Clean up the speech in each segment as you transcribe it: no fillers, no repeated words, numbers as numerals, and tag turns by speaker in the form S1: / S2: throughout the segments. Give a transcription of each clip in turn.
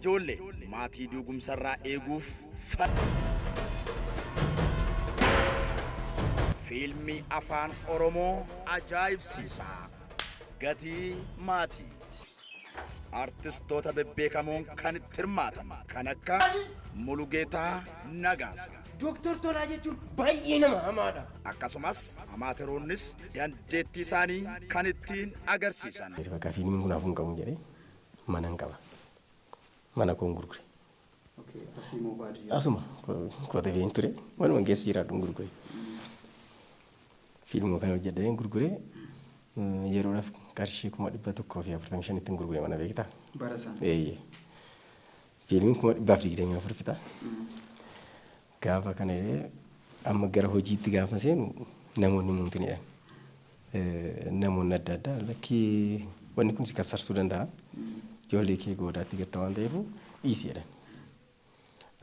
S1: ijoollee maatii duugumsarraa eeguuf fiilmii afaan Oromoo ajaa'ibsiisaa gatii maatii artistoota bebbeekamoon kan itti hirmaatan kan akka Mulugeetaa Nagaasa.
S2: Doktor Tolaa jechuun baay'ee nama hamaadha.
S1: Akkasumas amaateroonnis dandeettii isaanii kan ittiin agarsiisan.
S3: Bakka fiilmiin kun hafuun qabu jedhee mana hin qaba. Mana koon gurgure. Asuma koota been ture walumaan keessa jiraadhu gurgure. Fiilmuma kana hojjedhee gurgure yeroodhaaf qarshii 145 ittiin gurgure mana beektaa.
S4: Barasan.
S3: Fiilmiin 124 fita. Gaafa kana amma gara hojiitti gaafa seenu namoonni mumtinidha. Namoonni adda addaa lakkii wanni kun si kassarsuu danda'a. Ijoollee kee goodaatti gatta waan ta'eef dhiisii jedhan.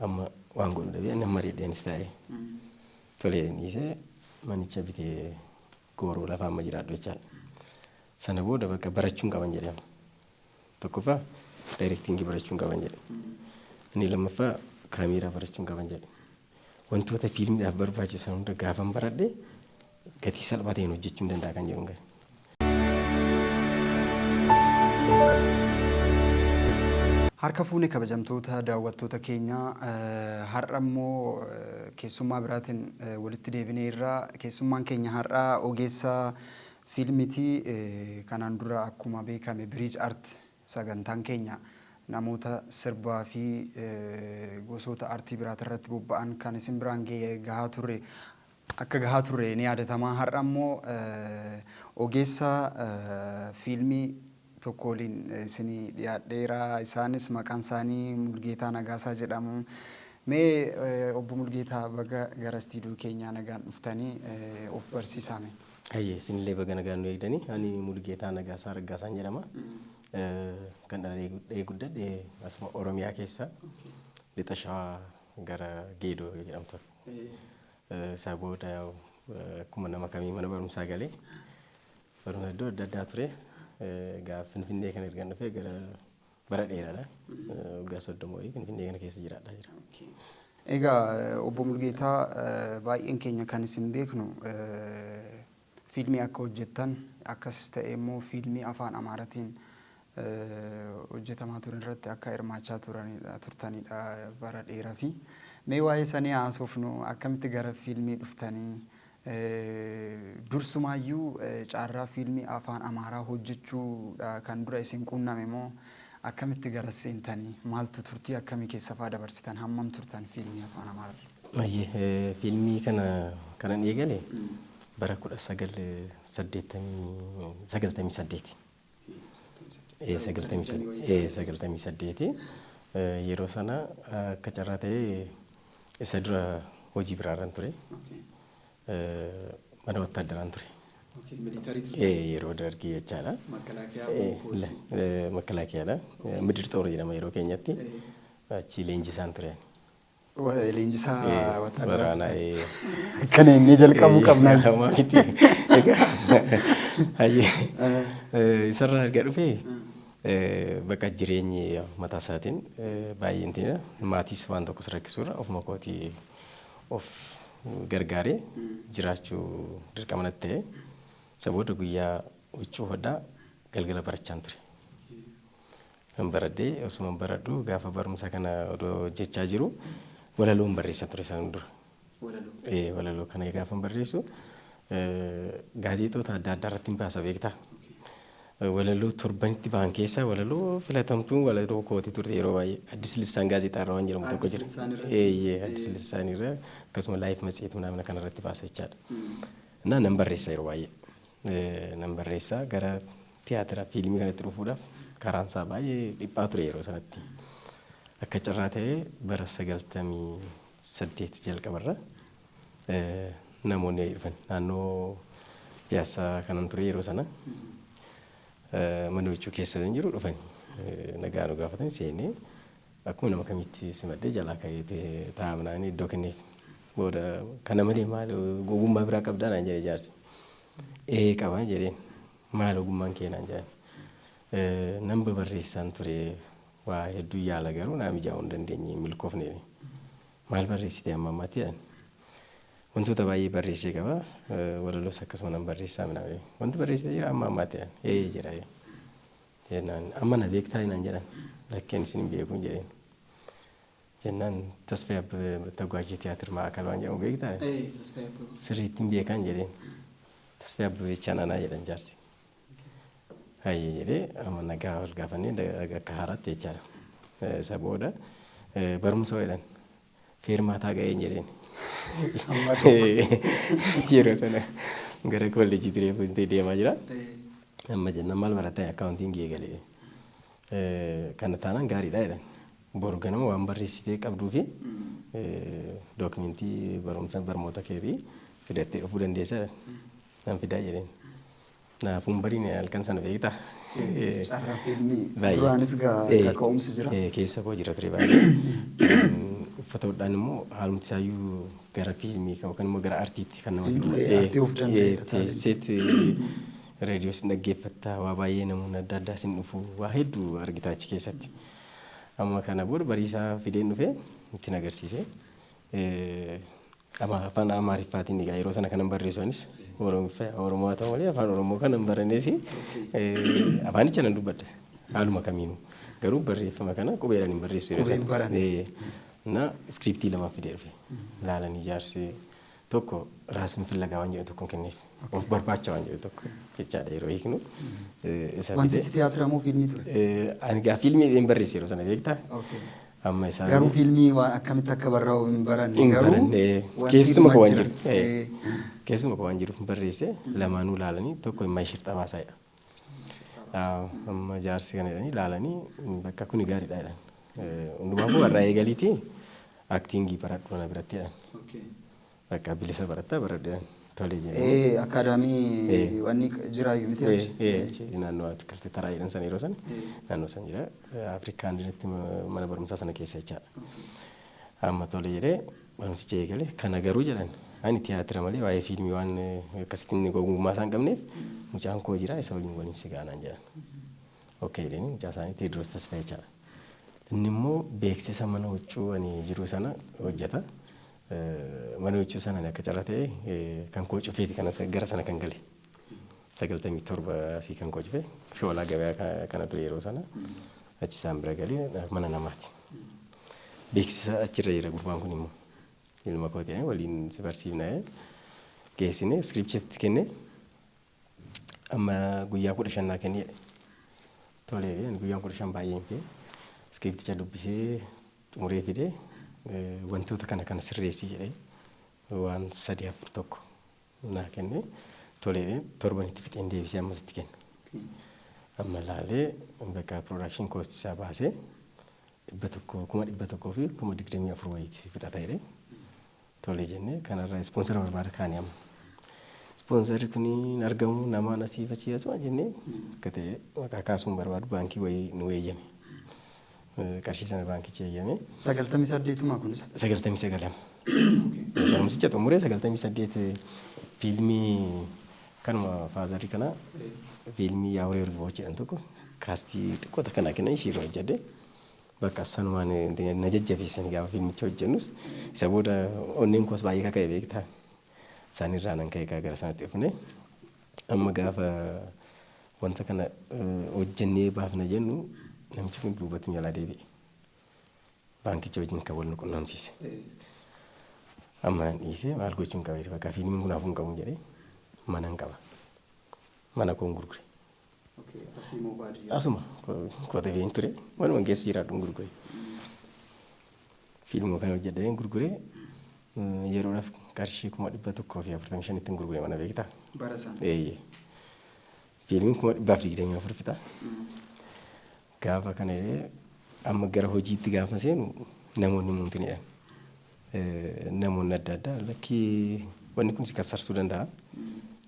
S3: Amma waan godhu dhabee nama reedheenis taa'ee tolee dhiisee manicha bitee gooroo lafaa amma jiraadhu jechaadha. Sana booda bakka barachuun qaban jedhama. Tokkoffaa daayirektiingii barachuun qaban jedhe. Inni lammaffaa kaameeraa barachuun qaban jedhe. Wantoota fiilmiidhaaf barbaachisan hunda gaafan baradhe gatii salphaa ta'een hojjechuu danda'a kan jedhu gari.
S4: Harka fuune kabajamtoota daawwattoota keenya har'a immoo keessummaa biraatiin walitti deebinee irraa keessummaan keenya har'a ogeessa fiilmitii kanaan dura akkuma beekame Bridge Art sagantaan keenya namoota sirbaa fi gosoota artii biraati irratti bobba'an kan isin biraan gahaa turre akka gahaa turre ni yaadatama. Har'a immoo ogeessa fiilmii tokko waliin isinii dhiyaadheera. Isaanis maqaan isaanii Mulugeetaa Nagaasaa jedhamu. Mee obbo Mulugeetaa baga gara istiidiyoo keenyaa nagaan dhuftanii of barsiisame.
S3: Ayyee isinillee baga nagaan nu eegdanii. Ani Mulugeetaa Nagaasaa Raggaasaan jedhama. Kan dhalatee guddadhe asuma Oromiyaa keessa lixa Shawaa gara Geedoo jedhamtu. Isaa booda akkuma nama kamii mana barumsaa galee barumsa iddoo adda addaa ture. Gaafa Finfinnee kan ergan dhufee gara bara dheeraadha. Waggaa 30 Finfinnee kana keessa jiraadhaa jira.
S4: Egaa obbo Mulugeetaa baay'een keenya kan isin beeknu fiilmii akka hojjettan akkasis ta'e immoo fiilmii afaan Amaaraatiin hojjetamaa turan irratti akka hirmaachaa turtanidha bara dheeraa fi mee waa'ee sanii haasofnu akkamitti gara fiilmii dhuftanii dursumaayyuu caarraa fiilmii afaan Amaaraa hojjechuudha kan dura isin quunname moo akkamitti gara seentanii maaltu turtii akkamii keessa fa'aa dabarsitan hammam turtan fiilmii afaan Amaaraa?
S3: Ayyee fiilmii kanan eegale bara 1988. 98 yeroo sana akka carraa ta'ee isa dura hojii biraarran ture. Mana wattaaddaraan ture. Yeroo dargii jechaadha. Makalaakiyaadha. Midir Xoor jedhama yeroo keenyatti. Achi leenjisaan ture.
S4: Leenjisaa
S3: waraanaa
S4: kan inni jalqabu qabna.
S3: Isarraa argaa dhufee bakka jireenyi mataa isaatiin baay'een maatiis waan tokko rakkisuurra ofuma kootii of gargaaree jiraachuu dirqama natti ta'e. Isa booda guyyaa huccuu hodhaa galgala barachaan ture. Kan baradhee osuma baradhu gaafa barumsa kana odoo hojjechaa jiru walaloon barreessaa ture isaan dura. Walaloo kana gaafa barreessu gaazexoota adda addaa irratti baasa beektaa. Walaloo torbanitti ba'an keessaa walaloo filatamtuun walaloo kootii turte yeroo baay'ee Addis Lissaan gaazexaa irra waan jedhamu tokko jira. Addis Lissaan irra akkasuma laayif matseetii naamna kana irratti baasa jechaadha. Nan barreessa yeroo baay'ee. Nan barreessa gara tiyaatira fiilmii kanatti dhufuudhaaf karaan isaa baay'ee dhiphaa ture yeroo sanatti. Akka carraa ta'ee bara 98 jalqabarra namoonni dhufan naannoo piyaasaa kanan ture yeroo sana. Mana huccuu keessa jiru dhufan nagaa nu gaafatan seenee akkuma nama kamitti simadhee jalaa ka'ee taa'amnaan iddoo kenneef booda kana malee maal ogummaa biraa qabdaa naan jedhe jaarsi. Qabaa jedheen maal ogummaan kee naan jedhan. Nan barreessaan ture waa hedduu yaala garuu naa mijaa'uu hin dandeenye milkoofne. Maal barreessite amma ammaatti jedhan. Wantoota baay'ee barreessee qaba. Walaloos akkasuma nan barreessaa minaa. Wanti barreessite jira amma ammaatti jedhan. Jira jennaan amma na beektaa hinaan jedhan. Lakkeen isin hin beekuun jedheen. Jennaan Tasfee Tagwaajii Tiyaatir Maakal waan jedhamu beektaa? Sirriitti hin beekan jedheen. Tasfee Abbabechaa Nanaa jedhan jaarsi. Hayyee jedhee amma nagaa wal gaafannee akka haaraatti jechaadha. Isa booda barumsa jedhan. Feermaataa ga'een jedheen. Yeroo sana gara kolleejjii Tireefuu deemaa jira. Amma jennaan maal barataa akkaawuntiingii eegalee. Kana taanaan gaariidha jedhan. Boru ganama waan barreessitee qabduu fi dookumentii barnoota keetii fidattee dhufuu dandeessa. Nan fidaa jedheen. Naafuun bariin halkan sana beektaa.
S4: Carraa fiilmii duraanis kaka'umsi jira.
S3: Keessa koo jira ture baay'ee. Uffata hodhaan immoo haalumti isaayyuu gara fiilmii yookaan immoo gara aartiitti kan nama fidu. Teesseet reediyoos dhaggeeffattaa waa baay'ee namoonni adda addaa sin dhufu waa hedduu argitaa achi keessatti. Amma kana booda bariisaa fideen dhufee ittiin agarsiise. Afaan Amaariffaatiin egaa yeroo sana kanan barreessuanis Oromoo haa ta'u malee afaan Oromoo kanan barannees afaanicha nan dubbadha haaluma kamiinuu garuu barreeffama kana qubeedhaan hin barreessu yeroo sana. Na iskiriptii lama fidee dhufe laalanii jaarsi tokko Raasin Fillagaa waan jedhu tokko kenneef of barbaacha waan jedhu tokko jechaadha yeroo hiiknu.
S4: Wanti tiyaatira moo fiilmii ture?
S3: Ani gaa fiilmii hin barreesse yeroo sana beektaa. Amma isaa
S4: garuu fiilmii waan akkamitti akka barraa'u hin baranne garuu
S3: keessuma koo waan jiru keessuma koo waan jiruuf barreesse lamaanuu laalanii tokko immaa shirxamaasaadha. Amma jaarsi kana jedhanii laalanii bakka kuni gaariidha jedhan. Hundumaafuu warraa eegaliitii aktiingii baradhu na biratti jedhan. Bakka bilisa barattaa baradhu jedhan. Tolee jedhanii.
S4: Akaadaamii wanni jiraayyuu miti.
S3: Naannoo Atikiltii Taraa jedhan sana yeroo sana naannoo sana jira. Afrikaan dinatti mana barumsaa sana keessa jechaadha. Amma tolee jedhee barumsicha eegale kana garuu jedhan ani tiyaatira malee waa'ee fiilmii waan akkasitti inni gogummaa isaan qabneef mucaan koo jira isa waliin si gaanaan jedhan. Okkee jedhanii mucaa isaanii Teediroos Tasfaa jechaadha. Inni immoo beeksisa mana huccuu ani jiru sana hojjeta. Mana huccuu sana akka carraa ta'e kan koo cufeeti kana gara sana kan gale. 97 asii kan koo cufe shoolaa gabayaa kana ture yeroo sana achi isaan bira galee mana namaati. Beeksisa achirra jira gurbaan kun immoo ilma koo ta'e waliin si barsiifna geessine iskiriptiitti kenne amma guyyaa 15 kennee tolee guyyaan 15 baay'ee miti iskiripticha dubbisee xumuree fidee wantoota kana sirreessii jedhee waan 3-4 naa kenne tolee torbanitti fixeen deebisee ammasitti kenne. Amma laalee bakka production cost isaa baasee 1,100 fi 24,000 wayiiti fixata jedhee tolee jennee kanarraa ispoonsara barbaada kaanii amma. Ispoonsarri kun argamu namaan asii fachi asuma jennee akka ta'e maqaa kaasuun barbaadu baankii wayii nu eeyyame. Qarshii sana baankichi eeyyame.
S4: 98 kunis?
S3: 99. Barumsicha xumuree 98 fiilmii kanuma faazarii kana fiilmii Yaawuree Ruboo jedhan tokko kaastii xiqqoota kana kennan shiiroo hojjedhe. Bakka sanumaan na jajjabeessan gaafa fiilmicha hojjennus isa booda onneen koos baay'ee kaka'e beektaa. Isaanirraa nan ka'e gara sanatti dhufne amma gaafa wanta kana hojjennee baafna jennu namichi kun duubatti jalaa deebi'e. Baankicha wajjin kan wal nu qunnamsiise. Amma dhiisee maal gochuun qaba bakka fiilmiin kun hafuun qabu jedhee mana hin qaba. Mana koon gurgure. Asuma koota been ture manuma keessa jiraadhu gurgure. Fiilmuma kana hojjedhee gurgure yeroodhaaf qarshii 145 ittiin gurgure mana beektaa.
S4: Barasan.
S3: Fiilmiin 124 fixa. Gaafa kana amma gara hojiitti gaafa seenu namoonni mumtinidha. Namoonni adda addaa lakkii wanni kun si kassarsuu danda'a.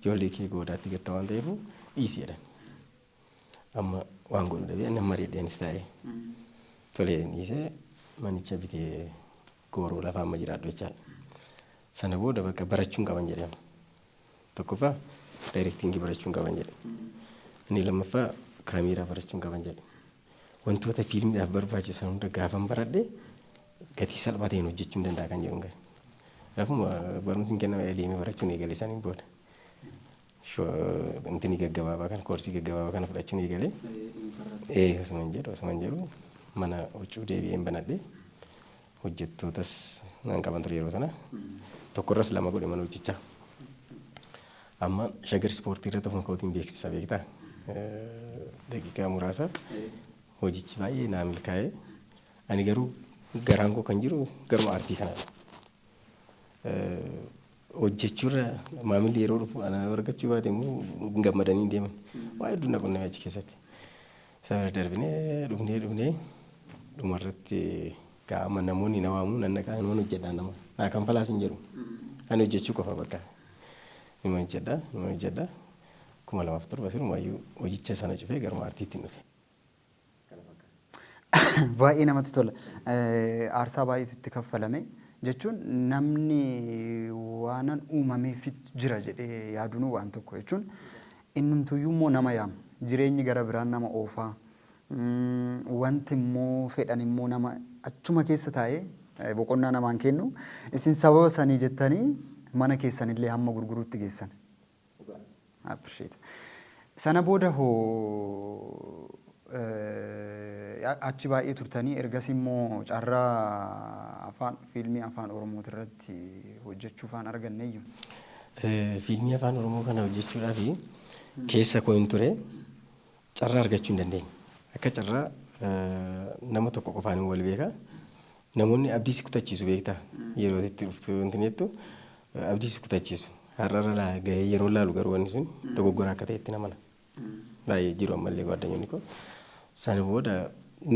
S3: Ijoollee kee goodaatti gatta waan ta'eef dhiisii jedhan. Amma waan godhu dhabee nama reedheenis taa'ee. Tolee dhiisee manicha bitee gooroo lafaa amma jiraadhu jechaadha. Sana booda bakka barachuun qaban jedhama. Tokkoffaa daayirektiingii barachuun qaban jedhe. Inni lammaffaa kaameeraa barachuun qaban jedhe. wantoota fiilmiidhaaf barbaachisan hunda gaafan baradhe gatii salphaa ta'een hojjechuu hin danda'a kan jedhu gadi. Kanaafuu barumsi hin kenname deemee barachuun eegalee isaaniin booda. Intini gaggabaabaa kana koorsii gaggabaabaa kana fudhachuun eegalee. Osuma hin jedhu mana huccuu deebi'een banadhe hojjettootas nan qaban ture yeroo sana. Tokkorras lama godhe mana hojjechaa. Amma shagar ispoortii irratti ofuma kootiin beeksisa beektaa. Daqiiqaa muraasaaf hojichi baay'ee naa milkaa'ee ani garuu garaan koo kan jiru garuma aartii kanaadha. Hojjechuurra maamilli yeroo dhufu ana argachuu baate immoo gammadanii deeman. Waa hedduu na qunname achi keessatti. Isa darbinee dhufnee dhumarratti qaama namoonni na waamuu nan naqaa nama hojjedhaa nama. Naa kan falaas hin jedhu. Ani hojjechuu qofa bakka. Nama hojjedhaa. 2007 sirumayyuu hojicha sana cufee garuma aartiitti dhufe.
S4: Baay'ee namatti tola. Aarsaa baay'eetu itti kaffalame jechuun namni waanan uumameef jira jedhee yaaduun waan tokko jechuun innumtuyyuu immoo nama yaama. Jireenyi gara biraan nama oofaa. Wanti immoo fedhan immoo nama achuma keessa taa'ee boqonnaa namaan kennu isin sababa sanii jettanii mana keessanillee hamma gurguruutti geessan. Appreciate. Sana booda hoo achi baay'ee turtanii ergas immoo carraa fiilmii afaan Oromoo irratti hojjechuufaan arganneeyyu.
S3: Fiilmii afaan Oromoo kana hojjechuudhaaf keessa koo hin ture carraa argachuu hin dandeenye. Akka carraa nama tokko qofaan wal beeka. Namoonni abdii si kutachiisu beektaa yeroo itti dhuftu wanti jettu abdii si kutachiisu. Har'aarra gahee yeroo laalu garuu wanni sun dogoggora akka ta'etti namana. Baay'ee jiru ammallee gaaddanyyoonni koo. Sana booda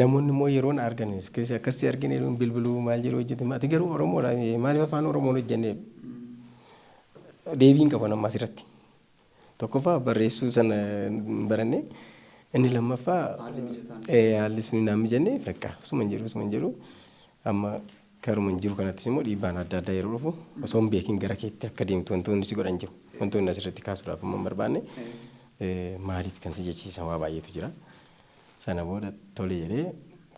S3: namoonni immoo yeroon argan akkasii argine bilbiluu maal jedhu hojjete ati garuu Oromoodha maaliif afaan Oromoon hojjenne deebiin qaban amma asirratti. Tokkoffaa barreessuu sana baranne inni lammaffaa haalli sun naan mijanne fakka osuma hin jedhu amma karuma hin jiru kanattis immoo dhiibbaan adda addaa yeroo dhufu osoo hin beekin gara keetti akka deemtu wantoonni si godhan jiru. Wantoonni asirratti kaasuudhaaf amma hin barbaanne maaliif kan si jechiisan waa baay'eetu jira. Sana booda tole jedhee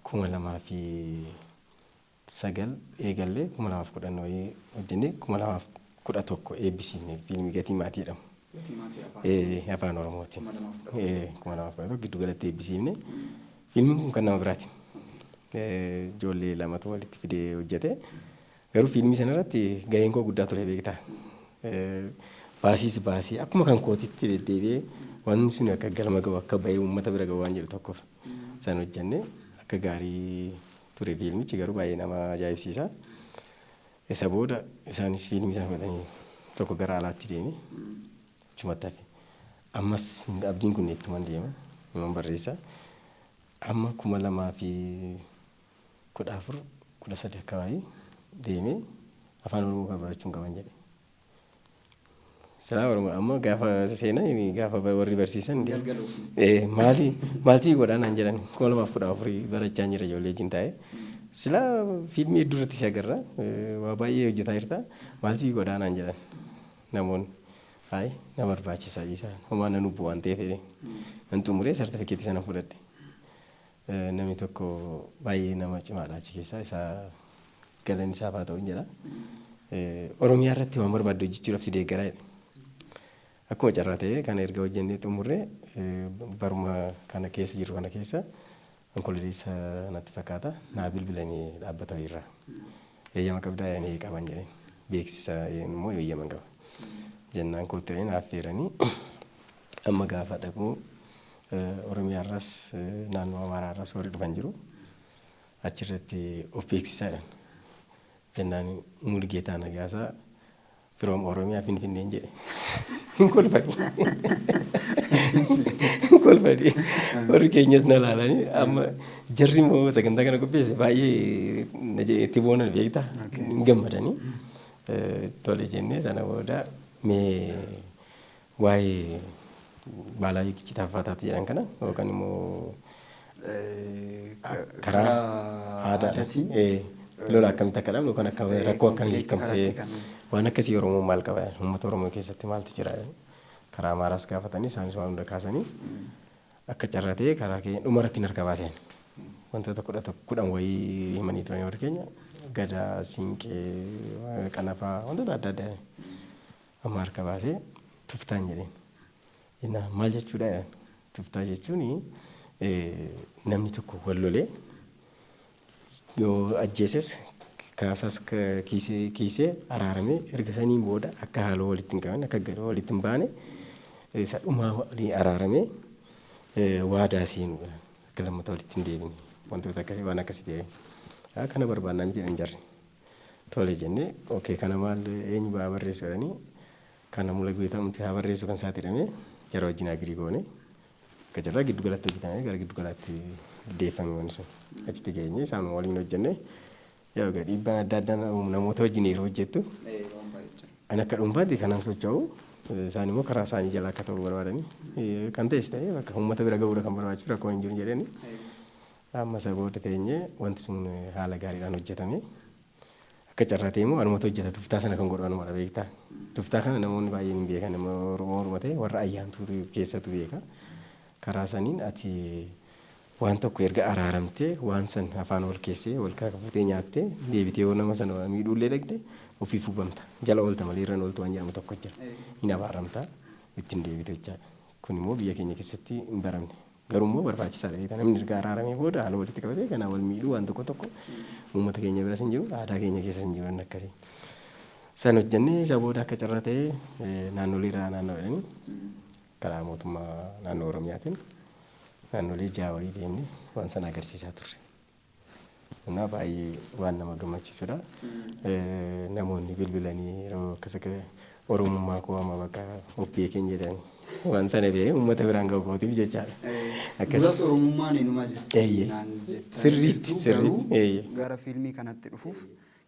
S3: 2009 eegallee 2010 wayii hojjennee 2011 eebbisiifne fiilmii gatii maatii jedhamu. Afaan Oromooti. 2011 giddu galatti eebbisiifne. Fiilmiin kun kan nama biraati. Ijoollee lamatu walitti fidee hojjete. Garuu fiilmii sanarratti gaheen koo guddaa ture beektaa. Baasii akkuma kan kootitti deddeebi'ee wanti sun akka galma gahu akka bahee uummata bira gahu waan jedhu tokkoof san hojjenne akka gaarii ture fiilmichi garuu baay'ee nama ajaa'ibsiisa. Isa booda isaanis fiilmii sana fudhatanii tokko gara alaatti deeme achumatti hafe. Ammas abdiin kun ittumaan deema himan barreessa. Amma 2014 akkabaayii deemee afaan Oromoo kan barachuun qaban jedhe. Silaa Oromoo amma gaafa seenaa gaafa warri barsiisan maaltii godhaa naan jedhan 2014 barachaa jira ijoollee wajjin taa'ee silaa fiilmii hedduu irratti si agarra waa baay'ee hojjetaa jirta maaltii godhaa naan jedhan namoonni nama barbaachisaa isaan homaa nan hubbu waan ta'eef nan xumuree sartifikeetii sana fudhadhe. Namni tokko baay'ee nama cimaadha achi keessaa isaa galan isaaf haa ta'u hin jedha. Oromiyaa irratti waan barbaadde hojjechuudhaaf si deeggaraa jedhe. Akkuma carraa ta'ee kana erga hojjennee xumurree baruma kana keessa jiru kana keessa onkololeessa natti fakkaata naa bilbilanii dhaabbata irraa. Eeyyama qabdaa yaanii qaban jedheen beeksisa immoo eeyyaman qaba. Jennaan kootireen affeeranii amma gaafa dhaquu Oromiyaa irraas naannoo Amaaraa irraas warri dhufan jiru achirratti of beeksisaadhaan jennaan Mulgeetaa Nagaasaa firoom Oromiyaa Finfinneen jedhe hin kolfadhi warri keenyas na laalanii amma jarri immoo sagantaa kana qopheesse baay'ee itti boonan beektaa hin gammadanii tole jennee sana booda mee waa'ee baalaa Yikichitaa Faataatti jedhan kana yookaan immoo karaa aadaatiin lola akkamitti akka dhabnu yookaan akka rakkoo akkamii hiikamu waan akkasii Oromoo maal qaba uummata Oromoo keessatti maaltu jira karaa Amaaraas gaafatanii isaanis waan hunda kaasanii akka carraa ta'ee karaa keenya dhumarratti hin harka baasen wantoota kudhan wayii himanii turan warri keenya gadaa siinqee qanafaa wantoota adda addaa amma harka baasee tuftaan jedheen. Innaa maal jechuudha jedhan tuftaa jechuun namni tokko wal lolee yoo ajjeeses kaasas kiisee araaramee erga saniin booda akka haaloo walitti hin qaban akka gadoo walitti hin baane isa dhumaa araaramee waadaa seenuudha akka lammata walitti hin deebine wantoota akkasii waan akkasii ta'e kana barbaannaa miti hin jarre tole jennee okee kana maal eenyu baa barreessu jedhanii kana mula guutamti haa barreessu kan isaati jedhamee jara wajjin agirii goone akka jarraa giddu galaatti hojjetamee gara giddu galaatti deeffame wanti sun achitti geenye isaan waliin hojjennee yaa gadi dhiibbaan adda addaa namoota wajjin yeroo hojjettu ani akka dhuunfaatti kanan socho'u isaan immoo karaa isaanii jala akka ta'u barbaadanii kan ta'es ta'ee bakka uummata bira ga'uudha kan barbaachisu rakkoo hin jiru jedhanii amma isa booda teenyee wanti sun haala gaariidhaan hojjetame akka carraatee immoo anumatu hojjeta tuftaa sana kan godhu anuma beektaa tuftaa kana namoonni baay'een hin beekan Oromoo ta'e warra ayyaantuutu keessatu beeka karaa saniin ati waan tokko erga araaramtee waan san afaan wal keessee wal kakafutee nyaattee deebitee yoo nama sana miidhuullee dhaqxe ofii fubamta jala oolta malee irraan ooltu waan jedhamu tokko jira hin abaaramta ittiin deebite jechaadha kun immoo biyya keenya keessatti hin baramne garuu immoo barbaachisaadha jechuudha namni erga araaramee booda haala walitti qabatee kanaa wal miidhuu waan tokko uummata keenya biras hin jiru aadaa keenya keessa hin jiru akkasii san hojjennee isa booda akka carraa ta'ee naannoleerraa naannoo jedhanii karaa mootummaa naannoo Oromiyaatiin naannolee jaawayii deemnee waan sana agarsiisaa turre. Kanaaf baay'ee waan nama gammachiisudha. Namoonni bilbilanii yeroo akkas akka Oromummaa koo amma bakka obbee keenya jedhanii waan sana beekee uummata biraan ga'u kootiif jechaadha.
S4: Akkas Oromummaan inuma jira.
S3: Sirriitti.
S4: Gara fiilmii kanatti dhufuuf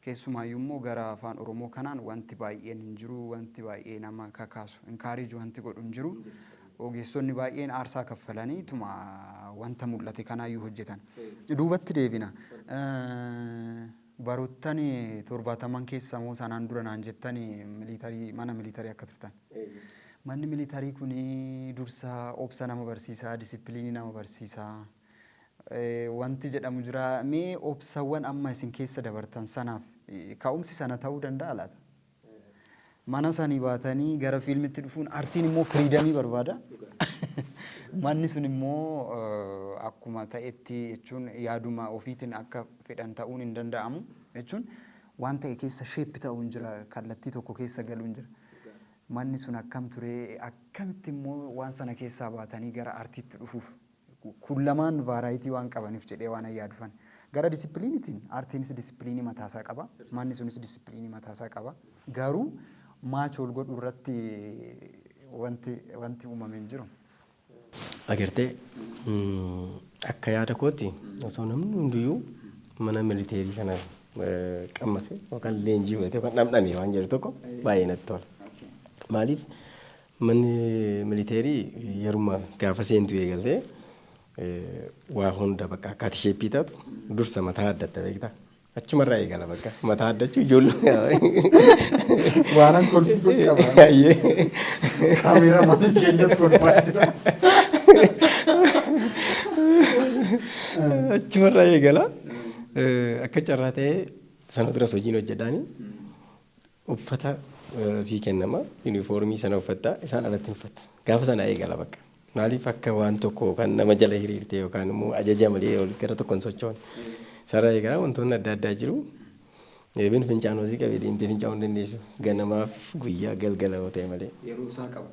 S4: keessumaayyuu immoo gara afaan Oromoo kanaan wanti baay'een hin jiru wanti baay'ee nama kakaasu inkaariij wanti godhu hin jiru. Ogeessonni baay'een aarsaa kaffalanii tuma wanta mul'ate kanaayyuu hojjetan. Duubatti deebina. Baroottan 70 keessa moo sanaan dura naan jettan mana militarii akka turtan. Manni militarii kun dursa obsa nama barsiisaa, disipiliinii nama barsiisaa. Wanti jedhamu jira mee obsawwan amma isin keessa dabartan sanaaf ka'umsi sana ta'uu danda'a laata? Mana sanii baatanii gara fiilmitti dhufuun artiin immoo firiidamii barbaada. Manni sun immoo akkuma ta'etti jechuun yaaduma ofiitiin akka fedhan ta'uun hin danda'amu jechuun waan ta'e keessa sheeppi ta'uun jira kallattii tokko keessa galuun jira. Manni sun akkam ture akkamitti immoo waan sana keessaa baatanii gara artiitti dhufuuf kun lamaan vaaraayitii waan qabaniif jedhee waan yaadufan. Gara disipiliiniitiin artiinis disipiliinii mataasaa qaba manni sunis disipiliinii mataasaa qaba garuu maachool godhu irratti wanti uumamee hin jiru.
S3: Agartee akka yaada kootti osoo namni hundiyyuu mana militeerii kana qammase yookaan leenjii fudhatee yookaan dhamdhamee waan jedhu tokko baay'ee natti tola. Maaliif manni militeerii yeruma gaafa seentu eegaltee waa hunda bakka akka ati sheeppii taatu dursa mataa addatta beektaa. Achumarraa eegala bakka mataa addachuu ijoollee.
S4: Waanan kolfii qaba. Kaameeraa mana keenyas kolfaa jira.
S3: Achumarraa eegala. Akka carraa ta'ee sana duras hojiin hojjedhaani uffata sii kennama yuunifoormii sana uffatta isaan alatti hin uffatta. Gaafa sana eegala bakka. Maaliif akka waan tokko kan nama jala hiriirtee yookaan immoo ajaja malee gara tokkoon socho'an. Sarara eegaa wantoonni adda addaa jiru. Eebin fincaan hojii qabee deemtee fincaa'uu hin dandeessu. Ganamaaf guyyaa galgala yoo ta'e malee.
S4: Yeroo isaa qaba.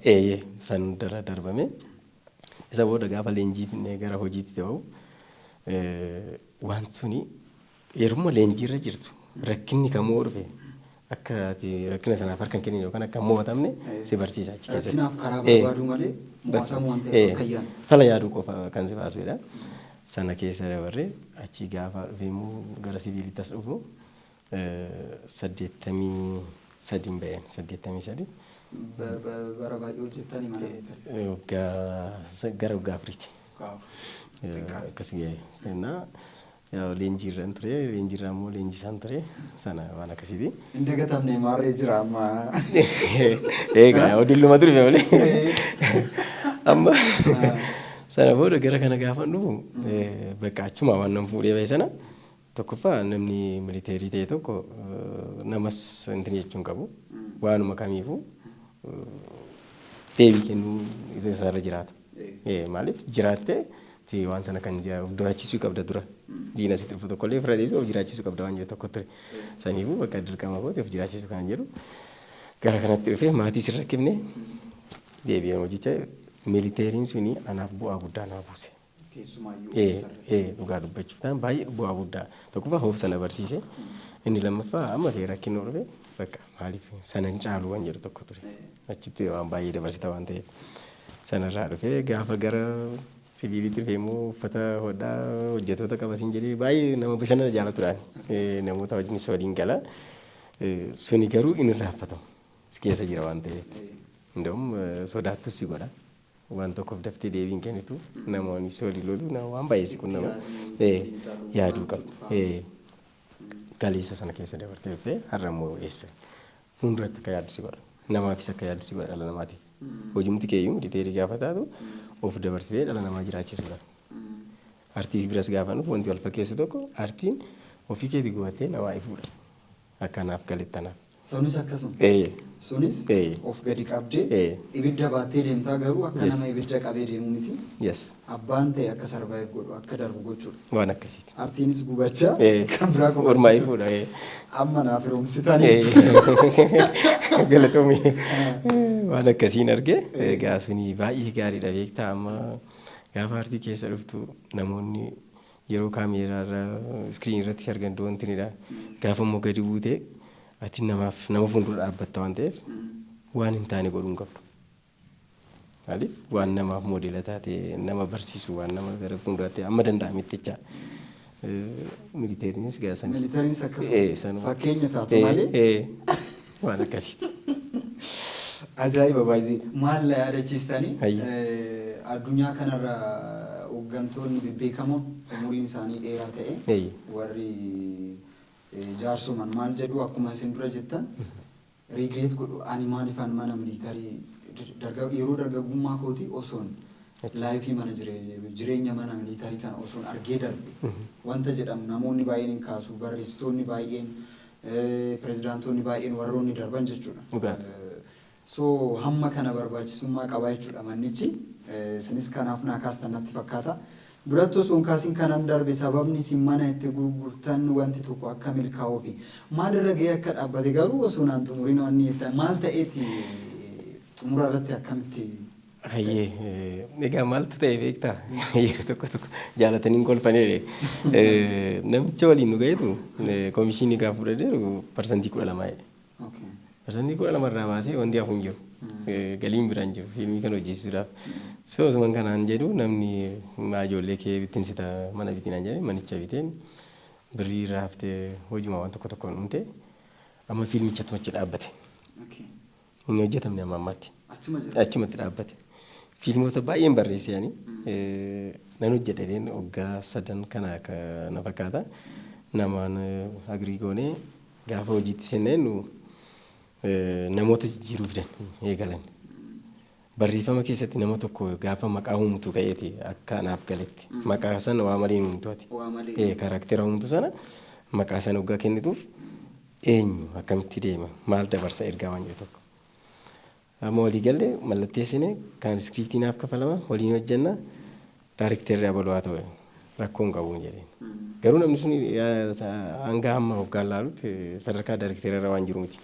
S3: San dara darbame. Isa booda gaafa leenjii finnee gara hojiitti ta'u waan suni yeruma leenjiirra jirtu rakkinni kamuu dhufe akka rakkina sanaaf harkan kennin yookaan akka mo'atamne si barsiisa achi keessatti.
S4: Rakkinaaf karaa barbaadu malee mo'atamuu waan ta'eef akka yaadu.
S3: Fala yaaduu qofa kan si baasudha. Sana keessa dabarree achi gaafa dhufeemmoo gara siviilittas dhufu 83 ba'een 83.
S4: Bara baay'ee hojjettanii mana militarii.
S3: Gara waggaa afuriiti. Akkas ga'e. Leenjiirra ture leenjiirra immoo leenjisaan ture sana waan akkasiiti.
S4: Hin dagatamne maarree jira amma.
S3: Egaa odulluma ture malee. Amma Sana booda gara kana gaafa dhufu bakka achuma waan nam fuudhee bahe sana tokkoffaa namni militeerii ta'e tokko namas intin jechuun qabu waanuma kamiifuu deebii kennuu isaarra jiraata. Maaliif jiraattee waan sana kan duraachisuu qabda dura. Diina sitti dhufu tokkollee fira deebisuu of jiraachisuu qabda waan jedhu tokko ture. Saniifuu bakka dirqama kooti of jiraachisuu kan jedhu gara kanatti dhufee maatii sirra kibne deebi'an hojicha militeeriin suni anaaf bu'aa guddaa naa buuse. Dhugaa dubbachuuf ta'an baay'ee bu'aa guddaa tokkoffaa hoofsa na barsiise inni lammaffaa amma ta'e rakkinoo dhufe bakka maaliif sana hin caalu waan jedhu tokko ture. Achitti waan baay'ee dabarsita waan ta'eef sanarraa dhufee gaafa gara sibiilitti dhufee immoo uffata hodhaa hojjettoota qabasiin jedhee baay'ee nama bashannana jaalatuudhaan namoota wajjinis waliin gala suni garuu inni raafatamu keessa jira waan ta'eef ndom sodaattus si godha waan tokkoof daftee deebiin kennitu namoonni si waliin lolu waan baay'ee si qunnama yaaduu qabu galeessa sana keessa dabartee dhuftee har'a immoo eessa fuulduratti akka yaaddu si godha namaafis akka yaaddu si godha dhala namaatiif hojumti keeyyuu militeerii gaafa taatu of dabarsitee dhala namaa jiraachisuudha. Artii biras gaafa dhufu wanti wal fakkeessu tokko artiin ofii keetii gubattee namaa ifuudha akkanaaf galettanaaf.
S4: Sunis akkasuma. Sunis of gadi qabdee ibidda baattee deemtaa garuu akka nama ibidda qabee deemu miti. Abbaan ta'e akka sarvaayiv godhu akka darbu gochuudha.
S3: Waan akkasiiti.
S4: Artiinis gubachaa kan biraa
S3: ormaa ifuudha.
S4: Amma naaf roomsitanii.
S3: Galatoomii waan akkasiin arge egaa suni baay'ee gaariidha beektaa amma gaafa artii keessa dhuftu namoonni yeroo kaameeraarra iskiriinii irratti argan doontinidha gaafa immoo gadi buutee ati nama fuuldura dhaabbatta waan ta'eef waan hin taane godhuun qabdu. Maaliif waan namaaf moodela taate nama barsiisu waan nama gara fuulduraatti amma danda'ametti jecha militeeriinis gaasan.
S4: Militeeriinis akkasuma fakkeenya taatu malee.
S3: Waan akkasiiti.
S4: Ajaa'iba baay'ee maal yaadachiistanii addunyaa kanarra hooggantoonni bebbeekamoon umuriin isaanii dheeraa ta'e warri jaarsuman maal jedhu akkuma isin dura jettan rigireet godhu ani maalifan mana militarii yeroo dargaggummaa kooti osoon laayifii mana jireenya mana militarii kana osoon argee darbe wanta jedhamu namoonni baay'een hin kaasu barreessitoonni baay'een pirezidaantoonni baay'een warroonni darban jechuudha. So hamma kana barbaachisummaa qaba jechuudha mannichi isinis kanaaf naa kaastan natti fakkaata. Duratti osoo hin kaasiin kanan darbe sababni isin mana itti gurgurtan wanti tokko akka milkaa'uu fi maalirra gahee akka dhaabbate garuu osoo naan xumuriin wanni jettan maal ta'eeti xumura irratti akkamitti.
S3: Hayyee egaa maaltu ta'e beektaa yeroo tokko jaalatanii kolfanii namicha waliin nu gaheetu koomishinii gaafa fudhateeru parsantii 12 parsantii 12 irraa baasee wanti hafu hin jiru galiin biraan jiru fiilmii kan hojjeessuudhaaf so osuman kanaan jedhu namni ijoollee kee bittinsita mana bitinaan jedhe manicha biteen birrii irraa haftee hojuma waan tokko tokkoon dhumte amma fiilmichatti machi dhaabbate inni hojjetamne amma ammaatti achumatti dhaabbate. Fiilmoota baay'een barreessanii nan hojjedheen waggaa 3 kana na fakkaata namaan agrii goonee gaafa hojiitti seeneen namoota jijjiiruu fidan eegalan. Barreeffama keessatti nama tokko gaafa maqaa uumtu ka'eeti akka anaaf galetti maqaa sana waa malee uumtuati. Karaktera uumtu sana maqaa sana waggaa kennituuf eenyu akkamitti deema maal dabarsa ergaa waan jedhu tokko. Amma walii galee mallatteessine kan iskiriiptii naaf kafalama waliin hojjenna daayirekteerri abaluu haa ta'u rakkoon qabu jedheen. Garuu namni sun hanga hamma waggaan laalutti sadarkaa daayirekteerra waan jiru miti.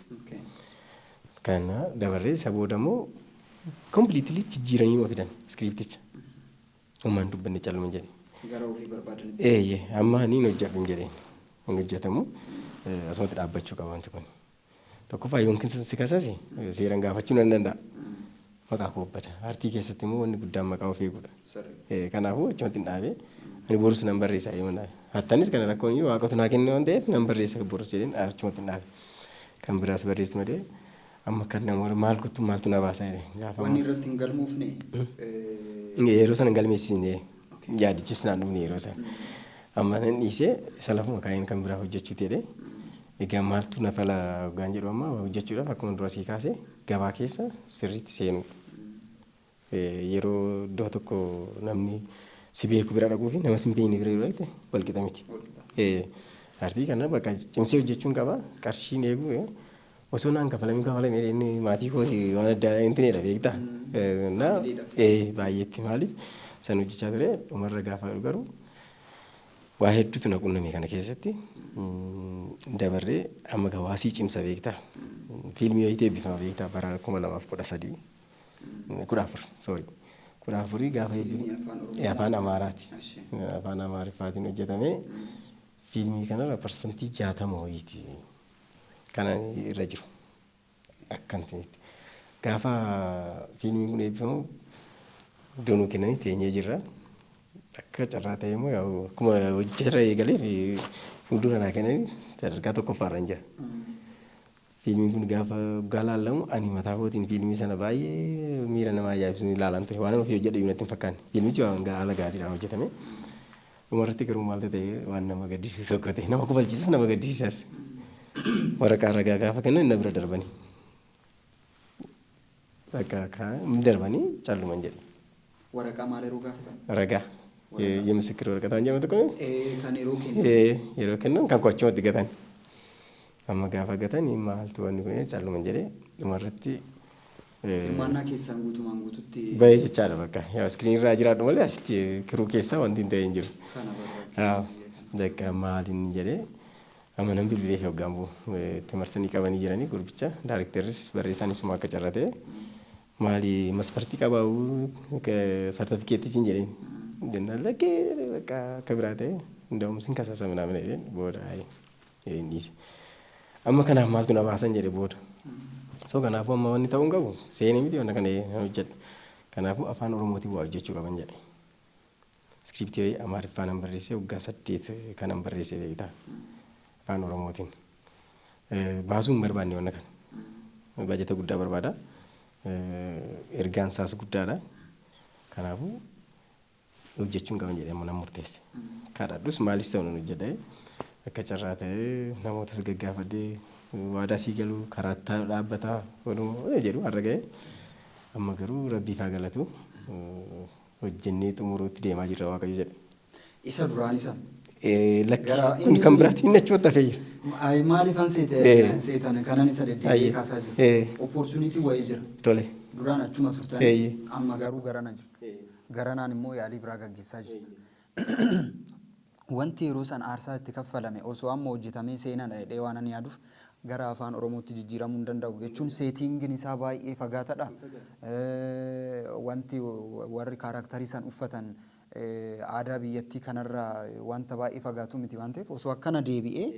S3: Kana dabarree isa booda immoo kompiliitilii jijjiiranii ma fidan iskiriipticha. Uumaan dubbanne calma jedhe.
S4: Gara ofii barbaadan.
S3: Amma niin hojjedhu jedheen. Hin hojjetamu asumatti dhaabbachuu qaba wanti kun. Tokkoffaa yookiin si kasase seeraan gaafachuu nan danda'a. Maqaa koo bada. Artii keessatti immoo wanni guddaan maqaa ofii godha. Kanaafuu achumatti hin dhaabee ani borus nan barreessa jedhee hattanis kana rakkoon jiru waaqatu naa kenne waan ta'eef nan barreessa borus jedheen achumatti hin dhaabe. Kan biraas barreessu malee amma kan nama maal kottu maaltu na baasa jedhee.
S4: Wanni irratti hin galmoofne.
S3: Yeroo sana hin galmeessisne yaadichis naan dhumne yeroo sana. Amma nan dhiisee isa lafuma kaayeen kan biraa hojjechuuti jedhee. Egaa maaltu na fala hoggaan jedhu amma hojjechuudhaaf akkuma dura sii kaasee gabaa keessa sirriitti seenu. yeroo iddoo tokko namni si beeku bira dhaquu fi nama si hin beekne bira dhaqxe wal qixa miti. Aartii kana bakka cimsee hojjechuun qaba qarshiin eegu osoo naan kafalamee inni maatii kooti waan adda intineedha beektaa. Na baay'eetti maaliif san hojjechaa ture dhumarra gaafa garuu waa hedduutu na qunname kana keessatti dabarree amma gawaasii cimsa beektaa. Fiilmii wayitee eebbifama beektaa bara 2013 14 gaafa afaan Amaaraati. Afaan Amaariffaatiin hojjetamee fiilmii kanarra parsantii 60 wayiiti kana irra jiru akkantinitti. Gaafa fiilmiin kun eebbifamu doonuu kennanii teenyee jirra. Akka carraa ta'e immoo akkuma hojicha irra eegalee fi fuuldura naa kennanii sadarkaa tokkoffaarra hin jira. Fiilmiin kun gaafa galaalamu ani mataa kootiin fiilmii sana baay'ee miira namaa ajaa'ibsiisu ilaalan ture. Waan ofii hojjedhu natti hin fakkaanne. Fiilmichi waan haala gaariidhaan hojjetame. Dhumarratti garuu maaltu ta'e waan nama gaddisiisu tokko ta'e nama kufalchiisas nama gaddisiisas. Waraqaa ragaa gaafa kennan inni bira darbanii. Bakka darbanii calluman jedhe.
S4: Waraqaa maal yeroo gaafatan?
S3: Ragaa. የምስክር ወረቀት አንጀ መጥቆ የሮ ከነ ካንኳቸው ወድገታን አመጋፋ ገታን ይማልቱ ወንዱ ነው ጫሉ መንጀሬ ለማረቲ
S4: ማና ኬሳን ጉቱ ማንጉቱቲ
S3: በይቻለ በቃ ያው ስክሪን ራጅራ ደሞ ላይ አስቲ ክሩ ኬሳ ወንዲ እንደ እንጅሩ አዎ ደካ ማሊን እንጀሬ አመነም ቢልቤ ሆጋምቡ ተመርሰኒ ቀበኒ ጅራኒ ጉርብቻ ዳይሬክተርስ በሬሳኒ ስማ ከጨረተ ማሊ መስፈርቲ ቀባው ከሰርቲፊኬት እንጀሬ Jenna lagi baka keberate, ndom singkat sasa mana ini bodoh ay ini. Amma kana mal tu na bahasan jadi bodoh. So kana aku mau wanita unggah bu, saya ini mesti orang kana hujat. Kana aku afan orang moti buat hujat juga banyak. Skripti ay amar afan number rese ugga saddeet kana number rese kita. Afan orang moti. Bahasum berbani orang kan. Budget gudda berbada. Ergan sas gudda ada. Kana aku hojjechuun qaban jedhee mana murteesse. Kaadhaadhus maalis ta'u nu jedhee akka carraa ta'ee namootas gaggaafadhee waadaa sii galuu karaa dhaabbataa walumaa jedhu har'a ga'e amma garuu rabbiif haa galatu hojjennee xumuruutti deemaa jirra waaqayyo jedhe.
S4: Isa duraan isa.
S3: Lakki kun kan biraatti inni achi wanta fayyira.
S4: Maaliifan seetan kanan isa deddeebi'ee kaasaa jiru. Opportunity wayii jira.
S3: Tole.
S4: Duraan achuma turtanii amma garuu garana jirtu. Garanaan immoo yaalii biraa gaggeessaa jirti. Wanti yeroo san aarsaa itti kaffalame osoo amma hojjetamee seenaan dheedhee waan ani yaaduuf gara afaan Oromootti jijjiiramuu hin danda'u jechuun seetiingin isaa baay'ee fagaatadha. Wanti warri kaaraaktarii san uffatan aadaa biyyattii kanarraa wanta baay'ee fagaatu miti waan ta'eef osoo akkana deebi'ee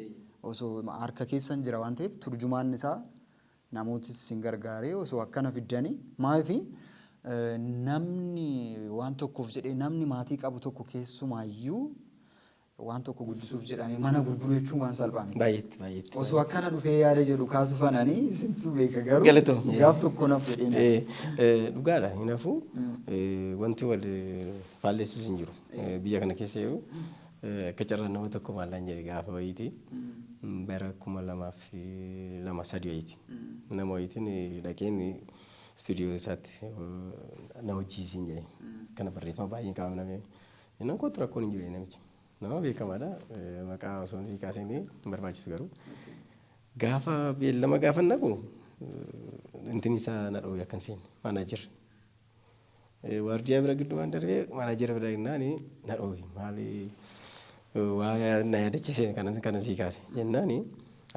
S4: osoo harka keessan jira waan ta'eef turjumaan isaa namootis sin gargaaree osoo akkana fiddanii maafi namni waan tokkoof jedhee namni maatii qabu tokko keessumaayyuu waan tokko guddisuuf jedhame mana gurguruu jechuun waan salphaa miti.
S3: Baay'eetti.
S4: Osoo akkana dhufee yaada jedhu kaasu fananii isintu beeka garuu gaaf tokko naaf jedhee.
S3: Dhugaadha hinaafuu wanti wal faalleessus hin jiru. Biyya kana keessa yeroo akka carraa nama tokko maallaan jedhe gaafa wayiiti bara 2002 wayiiti. Nama wayiitiin dhaqeen studio isaatti nama hojjiisiin jedhe kana barreeffama baay'een kaa'amname inni kootu rakkoon hin jiru namichi nama beekamaadha maqaa osoo hin kaaseen hin barbaachisu garuu gaafa beellama gaafa naqu intin isaa na dhoobe akkan seenne maanaajir waardiyaa bira giddumaan darbee maanaajira bira jennaani na dhoobe maali waa na yaadachise kana sii kaase jennaani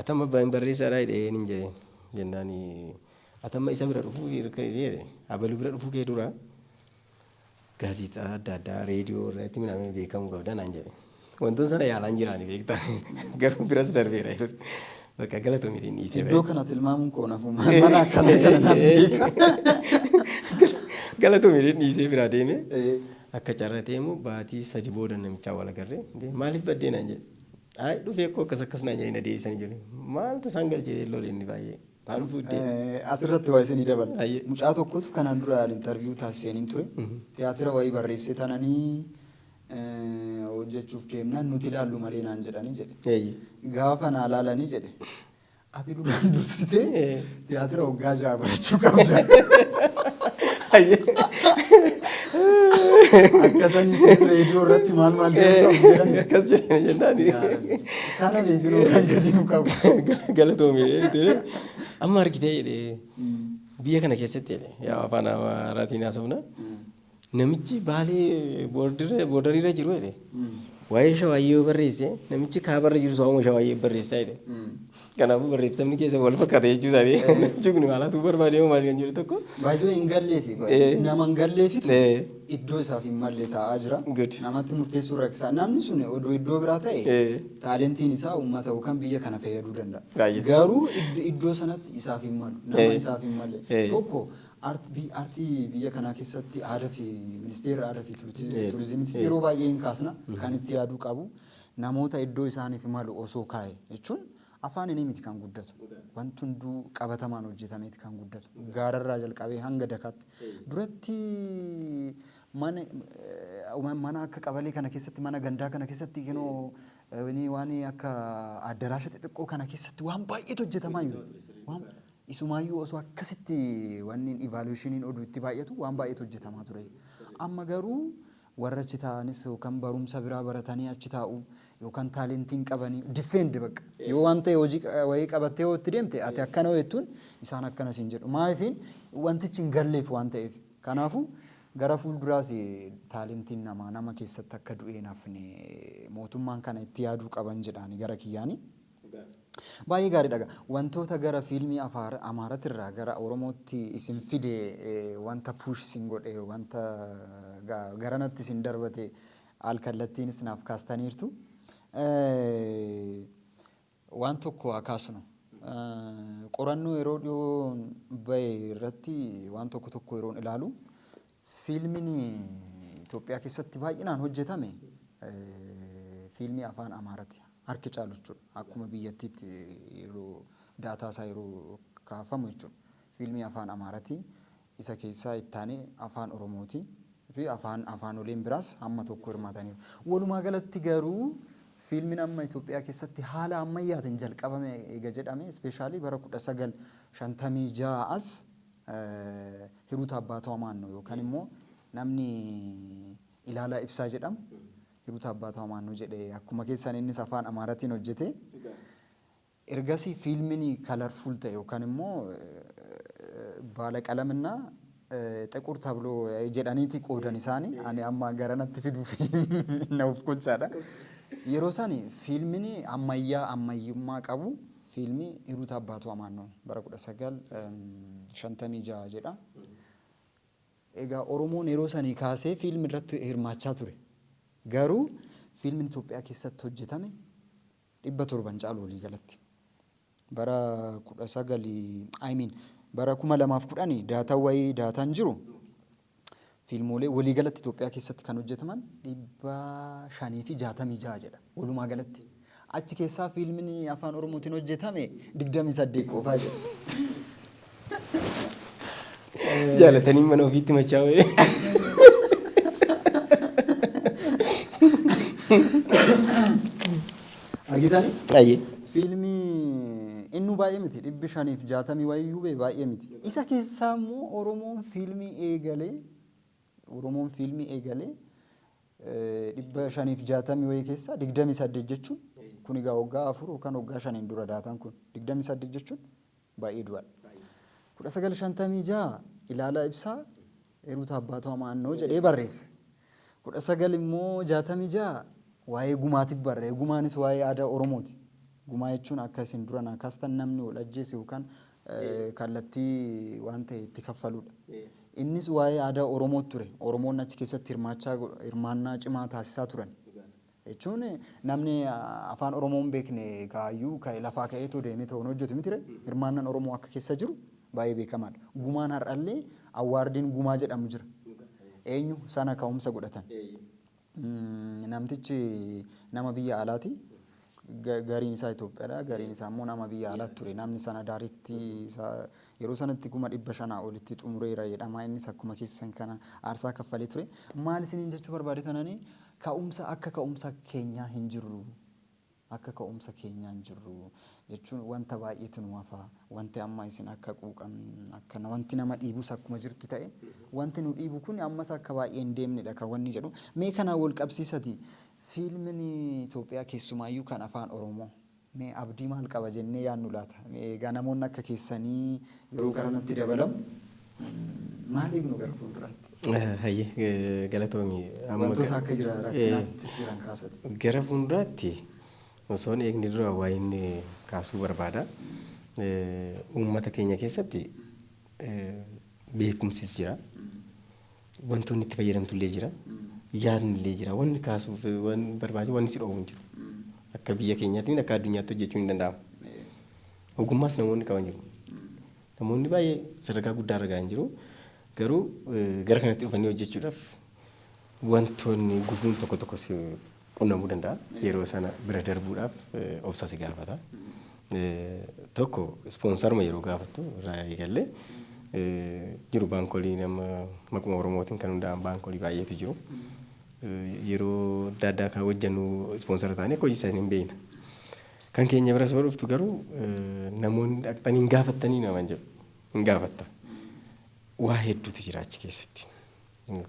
S3: atamma barreessaadhaa hidheen hin jedheen jennaani atamma isa bira dhufuu jedhe abaluu bira dhufuu kee dura gaazexaa adda addaa reediyoo irratti midhamee beekamu qabda naan jedhe wantoota sana yaalaan jiraani beektaa garuu biras darbeera yeroo bakka galatoomii dhiisee
S4: iddoo kana tilmaamuun koonafu mana akkana kana naan beeka
S3: galatoomii dhiisee biraa deeme akka carraa ta'e immoo baatii 3 booda namichaa wal agarree maaliif baddee naan jedhe ay dhufee koo akkas naan jedhe na deebisanii jiru maaltu isaan galchee loole inni baay'ee.
S4: Asirratti waa isinii dabala. Mucaa tokkotu kanaan dura interviyuu taasiseen ture. Tiyaatira wayii barreessee tananii hojjechuuf deemnaan nuti ilaallu malee naan jedhanii jedhe. Gaafa naa laalanii jedhe. Ati duraan dursitee tiyaatira waggaa 6 barachuu qabda. Akkasanii sinis reediyoo irratti maal jedhan
S3: akkas jedhani jennaani.
S4: kana beeknuu kan gadi nu qabu.
S3: Galatoomee amma argitee jedhee biyya kana keessatti jedhe yaa afaan Amaaraatiin haasofna namichi baalee boordariirra jiru jedhe waa'ee shawaayyoo barreesse namichi kaabarra jiru sooma shawaayyoo barreessaa jedhe. Kanaafuu barreeffamni keessa wal fakkaata jechuusaanii namichi kun maalatu barbaade maal kan jedhu tokko.
S4: Baay'ee hin galleefi nama hin galleefitu iddoo isaaf hin malle taa'aa jira. Namatti murteessuu rakkisaa. Namni sun odoo iddoo biraa ta'e taalentiin isaa uummata yookaan biyya kana fayyaduu danda'a. Garuu iddoo sanatti isaaf hin malu. Nama isaaf hin malle. Tokko aartii biyya kanaa keessatti aadaa fi ministeera aadaa fi turizimiitis yeroo baay'ee hin kaasna kan itti yaaduu qabu namoota iddoo isaaniif malu osoo kaa'e jechuun afaan inni miti kan guddatu wanti hunduu qabatamaan hojjetameeti kan guddatu gaararraa jalqabee hanga dakaatti duratti mana akka qabalee kana keessatti mana gandaa kana keessatti kenoo waan akka addaraasha xixiqqoo kana keessatti waan baay'eetu hojjetamaa jiru. Isumaayyuu osoo akkasitti wanni evaluationiin oduu itti baay'atu waan baay'eetu hojjetamaa ture. Amma garuu warra achi taa'anis yookaan barumsa biraa baratanii achi taa'u yookaan taalentiin qabanii diffeend bakka yoo waan ta'e hojii wayii qabattee yoo itti deemte ati akkana jettuun isaan akkanas hin jedhu. Maafiin wantichi hin galleef waan ta'eef. Kanaafuu gara fuulduraas taalentiin nama keessatti akka du'een hafne mootummaan kana itti yaaduu qaban jedhaani gara kiyyaanii. Baay'ee gaariidha. Wantoota gara fiilmii Amaaraatti irraa gara Oromootti isin fide wanta puush isin godhe wanta garanatti isin darbate al kallattiinis naaf kaastaniirtu. Waan tokko haa kaasnu. Qorannoo yeroo dhiyoo bahe irratti waan tokko yeroon ilaalu fiilmiin Itoophiyaa keessatti baay'inaan hojjetame fiilmii afaan Amaaraati. Harki caalu jechuudha. Akkuma biyyattiitti yeroo daataa isaa yeroo kaafamu jechuudha. Fiilmii afaan Amaaraati. Isa keessaa ittaanee afaan Oromooti fi afaanoleen biraas hamma tokko hirmaataniiru. Walumaa galatti garuu fiilmiin amma Itoophiyaa keessatti haala ammayyaatiin jalqabame eega jedhame ispeeshaalii bara 1956 as Hiruut Abbaatoo Maannoo yookaan immoo namni Ilaalaa Ibsaa jedhamu Hiruut Abbaatoo Maannoo jedhee akkuma keessan innis afaan Amaaraatiin hojjete. Ergasii fiilmiin kalarfuul ta'e yookaan immoo baala qalamina ጥቁር ተብሎ jedhaniiti qoodan isaanii ani amma garanatti fiduuf naaf kolchaadha. Yeroo isaanii fiilmiin ammayyummaa qabu fiilmii Hiruut Abbaatoo Maannoo bara 1956 jedha. Egaa Oromoon yeroo isaanii kaasee fiilmii irratti hirmaachaa ture. Garuu fiilmiin Itoophiyaa keessatti hojjetame 700 caalu walii galatti. Bara 2010 daataan jiru fiilmoolee walii galatti Itoophiyaa keessatti kan hojjetaman 566 jedha walumaa galatti. Achi keessaa fiilmiin afaan Oromootiin hojjetame 28 qofaa jedha.
S3: Jaalatanii mana ofiitti machaa'ee.
S4: Argitanii?
S3: Ayyee.
S4: Fiilmii inni baay'ee miti 560 wayyuu baay'ee miti. Isa keessaa immoo Oromoon fiilmii eegalee 560 wayii keessaa 28 jechuun kun egaa waggaa 4 yookaan waggaa 5 dura daataan kun 28 jechuun baay'ee du'aadha. 1956 Ilaalaa Ibsaa Hiruut Abbaatoo Maannoo jedhee barreesse. 19 immoo 66 waa'ee gumaatiif barreesse. Gumaanis waa'ee aadaa Oromooti. Gumaa jechuun akka isin dura kaastan namni wal ajjeese yookaan kallattii waan ta'e itti kaffaludha. Innis waa'ee aadaa Oromoo ture. Oromoon achi keessatti hirmaannaa cimaa taasisaa turan. Jechuun namni afaan Oromoon beekne kaayyuu lafaa ka'eetoo deemee ta'uun hojjetu miti hirmaannaan Oromoo akka keessa jiru baay'ee beekamaadha. Gumaan har'allee awwaardiin gumaa jedhamu jira. Eenyu sana ka'umsa godhatan. Namtichi nama biyya alaati. Gariin isaa Itoophiyaadha. Gariin isaa immoo nama biyya alaatti ture. Namni sana daariiktii yeroo sanatti 500 olitti xumureera jedhama. Innis akkuma keessan kana aarsaa kaffalee ture. Maal isiniin jechuu barbaade tananii ka'umsa akka ka'umsa keenyaa hin jirru. Akka ka'umsa keenyaa hin jirru. jechuun wanta baay'eetu nu hafa wanti amma isin akka quuqan akkana wanti nama dhiibus akkuma jirtu ta'e wanti nu dhiibu kun ammas akka baay'ee hin deemnedha kan wanni jedhu mee kanaan wal qabsiisati fiilmiin Itoophiyaa keessumaayyuu kan afaan Oromoo mee abdii maal qaba jennee yaadnu laata egaa namoonni akka keessanii yeroo garanatti dabalamu maaliif nu gara fuulduraatti?
S3: Hayyee galatoomii
S4: wantoota akka jira rakkinaattis jiran kaasatu.
S3: Gara fuulduraatti osoo eegni dura waa inni kaasuu barbaada. Uummata keenya keessatti beekumsis jira. Wantoonni itti fayyadamtu illee jira. Yaadni illee jira. Wanni kaasuuf wanni barbaachisu wanni si dhoowwu hin jiru. Akka biyya keenyaatti akka addunyaatti hojjechuun hin danda'amu. Ogummaas namoonni qaban jiru. Namoonni baay'ee sadarkaa guddaa argaa hin jiru. Garuu gara kanatti dhufanii hojjechuudhaaf wantoonni gufuun tokko tokko si qunnamuu danda'a. Yeroo sana bira darbuudhaaf obsa si gaafata. Tokko ispoonsaruma yeroo gaafattu irraa eegallee jiru baankolii nama maquma Oromootiin kan hundaa'an baankolii baay'eetu jiru. Yeroo adda addaa kan hojjennu ispoonsara ta'anii akka hojii isaanii hin beekna. Kan keenya bira soo dhuftu garuu namoonni dhaqxanii hin gaafattanii naman jedhu hin gaafatta. Waa hedduutu jira achi keessatti.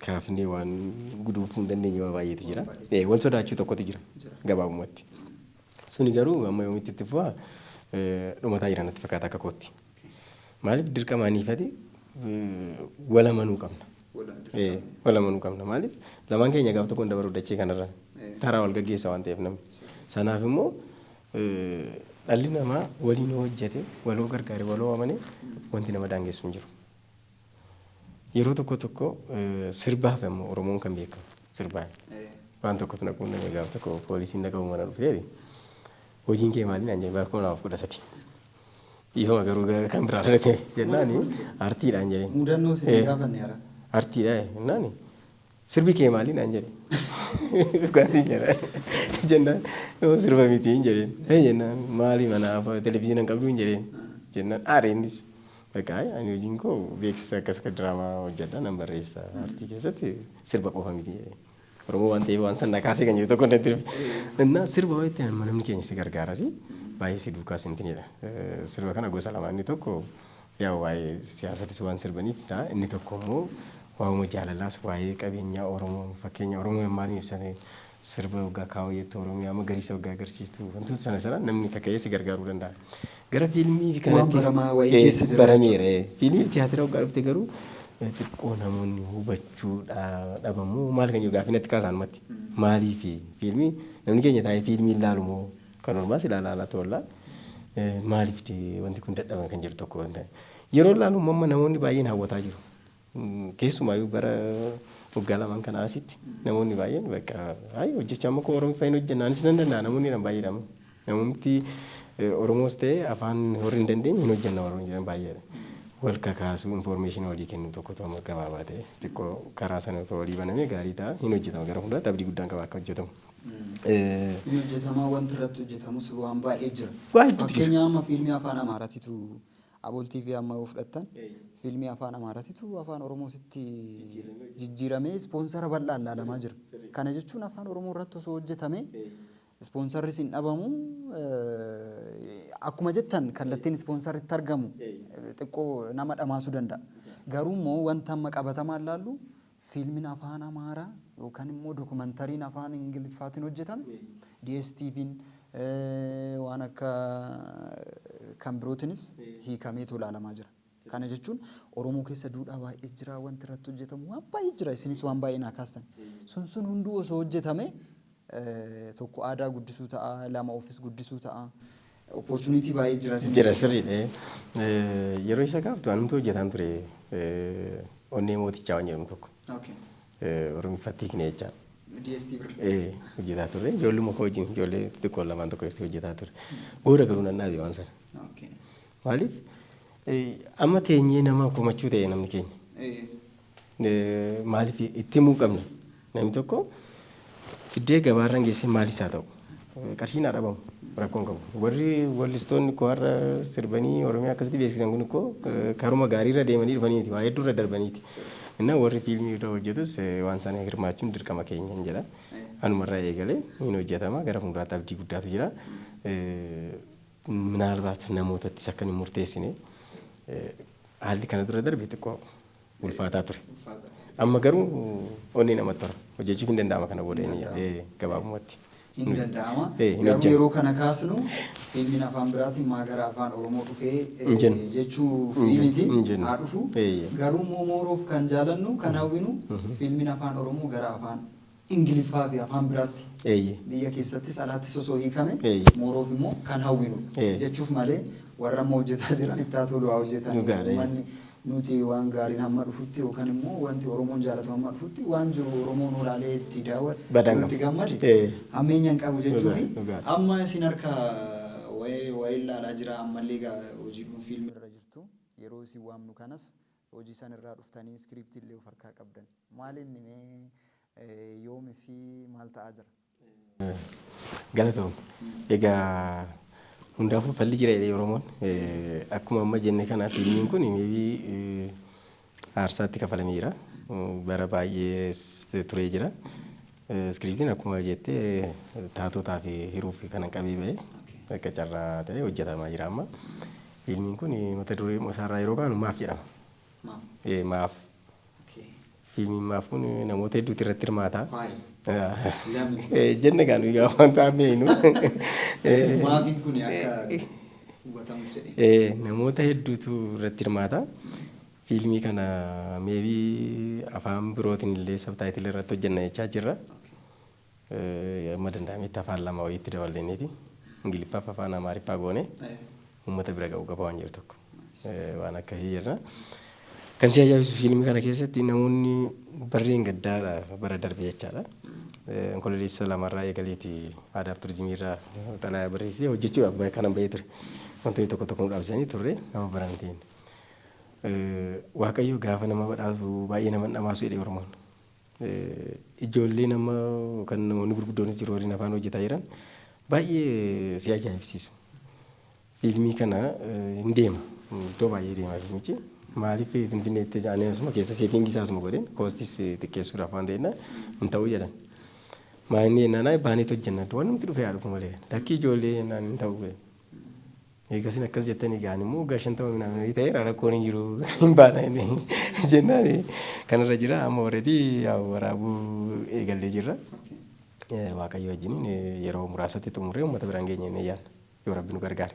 S3: Kaafnee waan guduufuu hin dandeenye waa baay'eetu jira. Wal sodaachuu tokkotu jira gabaabumatti. Suni garuu amma yoomitti itti fufaa dhumataa jiran natti fakkaata akka kootti. Maaliif dirqamaaniifati wal amanuu qabna. Wal amanuu qabna. Maaliif lamaan keenya gaafa tokkoon dabaruu dachee kanarra taraa wal gaggeessa waan ta'eef namni. Sanaaf immoo dhalli namaa waliin hojjete waloo gargaare waloo amane wanti nama daangessu hin jiru. Yeroo tokko tokko sirbaaf immoo Oromoon kan beekamu sirbaan waan tokkotu naquun nama gaafa tokko poolisiin naqabu mana dhufee hojiin kee maaliin anjee barkuma namaaf 13 dhiifama garuu kan biraa dhalate jennaani artiidhaan jedheen.
S4: Mudannoo si gaafanne ara.
S3: Artiidha jennaani sirbi kee maaliin anjee dhugaatii jedha jennaan sirba mitiin jedheen jennaan maali manaaf televizyiinaan qabduun jedheen jennaan aareenis. Bekai, ani hojiin koo beeksisa akkas akka diraamaa hojjedha nan barreessa artii keessatti sirba qofa miti. Oromoo waan ta'eef waan sanna kaasee kan jiru tokko natti dhufe. Innaa sirba wayitti namni keenya si gargaarasi baay'ee si duukaas hin tinidha. Sirba kana gosa lama inni tokko yaa waa'ee siyaasatis waan sirbaniif ta'a inni tokko immoo waa'uma jaalalaas waa'ee qabeenyaa Oromoo fakkeenya Oromoo maaliin ibsame sirba waggaa kaawoo jettu Oromiyaa magariisa waggaa agarsiistu wantoota sana sana namni kaka'ee si gargaaruu danda'a. Gara fiilmii kanatti barameera. Fiilmii tiyaatira waggaa dhufte garuu xiqqoo namoonni hubachuu dhabamu maal kan jiru gaaffii natti kaasaan matti. Maaliif fiilmii namni keenya taa'ee fiilmii ilaalu moo kan ormaas ilaalaa tola maaliif wanti kun dadhaban kan jiru tokko wanta. Yeroo ilaalu amma namoonni baay'een hawwataa jiru. Keessumaayyuu bara waggaa lamaan kana asitti namoonni baay'een bakka hojjechaa amma koo Oromoo fayin hojjennaanis nan danda'a namoonni nan baay'eedha. Namoonni Oromoos ta'e afaan warri hin dandeenye hin hojjenna warroon jiran baay'eedha. Wal kakaasuu information walii kennu tokko ta'u gabaabaa ta'e xiqqoo karaa sana otoo walii banamee gaarii ta'a hin hojjetama gara hundaatti abdii guddaan qaba akka hojjetamu.
S4: Hin hojjetamaa wanti irratti hojjetamus waan baay'ee jira. Fakkeenyaa amma fiilmii afaan Amaaraatitu Abool TV amma yoo fudhattan fiilmii afaan Amaaraatitu afaan Oromootitti jijjiiramee ispoonsara bal'aan laalamaa jira. Kana jechuun afaan Oromoo irratti osoo hojjetame ispoonsarri sin dhabamu akkuma jettan kallattiin ispoonsarritti argamu xiqqoo nama dhamaasuu danda'a. Garuu immoo wanta amma qabatamaan laallu fiilmiin afaan Amaaraa yookaan immoo dookumantariin afaan Ingiliffaatiin hojjetame DSTV'n waan akka kan birootinis hiikameetu ilaalamaa jira. Kana jechuun Oromoo keessa duudhaa baay'ee jira wanti irratti hojjetamu waan baay'ee jira isinis waan baay'ee naa kaastan. Sun hunduu osoo hojjetame tokko aadaa guddisuu ta'a lama oofis guddisuu ta'a opportunity baay'ee jira
S3: sirriidha. Yeroo isa gaaftu anumtu hojjetaan ture onnee mootichaa waan jedhamu tokko Oromiffattii kine jecha hojjetaa ture ijoolluma koo wajjin ijoollee xixiqqoo lamaan tokko hojjetaa ture booda garuu nan dhaabe waan sana maaliif amma teenyee nama komachuu ta'e namni keenya maaliif itti himuu qabna namni tokko fiddee gabaarraan geessee maaliif haa ta'u qarshiin haa dhabamu rakkoon qabu warri wallistoonni koo har'a sirbanii Oromiyaa akkasitti beeksisan kun koo karuma gaariirra deemanii dhufaniiti waa hedduurra darbaniiti. Innaa warri fiilmii irra hojjetus waan sana hirmaachuun dirqama keenya hin jedha. Anumarraa eegalee hin hojjetama gara fuulduraatti abdii guddaatu jira. ምናልባት namootatti akka hin murteessine haalli kana dura darbe xiqqoo ulfaataa ture. Amma garuu onni namatti tola. Hojjechuuf hin danda'ama kana booda gabaabumatti.
S4: Hin danda'ama. Garuu yeroo kana kaasnu fiilmiin afaan biraatiin maa gara afaan Oromoo dhufee jechuu fiilmiti haa dhufu. Garuu moomoroof kan jaalannu kan hawwinu fiilmiin afaan Oromoo gara afaan Ingiliffaa fi afaan biraatti biyya keessattis alaattis osoo hiikame mooroof immoo kan hawwinu jechuuf malee warra amma hojjetaa jiran itti haa tolu haa hojjetan. Nuti waan gaariin hamma dhufutti yookaan immoo wanti Oromoon jaalatu hamma dhufutti waan jiru Oromoon olaalee itti daawwatu itti gammadu hammeenya hin qabu jechuufi amma isin harka wayii ilaalaa jira ammallee hojii kun fiilmi irra jirtu yeroo isin waamnu kanas hojii san irraa dhuftanii iskiriiptii illee of harkaa qabdan maal inni yoomii fi maal ta'aa jira?
S3: Galatoom egaa hundaafuu falli jira Oromoon akkuma amma jenne kana fiilmiin kun maybe aarsaatti kafalamee jira bara baay'ee turee jira iskiriiptiin akkuma jettee taatotaa fi hiruuf kan qabee ba'e akka carraa ta'e hojjetamaa jira amma fiilmiin kun mata duree isaarraa yeroo kaanu maaf jedhama maaf fiilmiin maaf kun namoota hedduutu irratti hirmaata. Jenne kan yaa wanta meenu
S4: maafiin kun akka hubatamuuf jedhee
S3: namoota hedduutu irratti hirmaata fiilmii kana maybe afaan birootiin illee sabtaayitilii irratti hojjenna jechaa jirra amma danda'ametti afaan lama wayiitti daballeeniiti Ingiliffaaf afaan Amaariffaa goone uummata bira ga'u qaba waan jiru tokko waan akkasii jirra. Kan si ajaa'ibsu fiilmii kana keessatti namoonni barreen gaddaadha bara darbe jechaadha. Onkololeessa lamarraa eegaleeti aadaaf turizimii irraa xalayaa barreessee hojjechuudhaaf kanan bahee ture. Wantoonni tokko tokko dhaabsanii turre nama baranteen. Waaqayyo gaafa nama badhaasu baay'ee nama dhamaasu jedhee Oromoon. Ijoollee nama kan namoonni gurguddoonis jiru waliin afaan hojjetaa jiran baay'ee si ajaa'ibsiisu. Fiilmii kana hin deema. Iddoo baay'ee deema fiilmichi. Maaliif Finfinneetti jaanii asuma keessa seetingii isaasuma godheen koostis xiqqeessuudhaaf waan ta'edha hin ta'uu jedhan. Maanni naannaa baanee hojjenna waan namti dhufee haa dhufu malee lakkii ijoollee naan hin ta'u. Eegasin akkas jettanii gaan immoo gaashan ta'uu naannoo ta'e rakkoon hin jiru hin baana jennaan kanarra jira amma already waraabuu eegallee jirra. Waaqayyo wajjin yeroo muraasatti xumurree uummata biraan geenye inni yaadna yoo rabbi nu gargaare.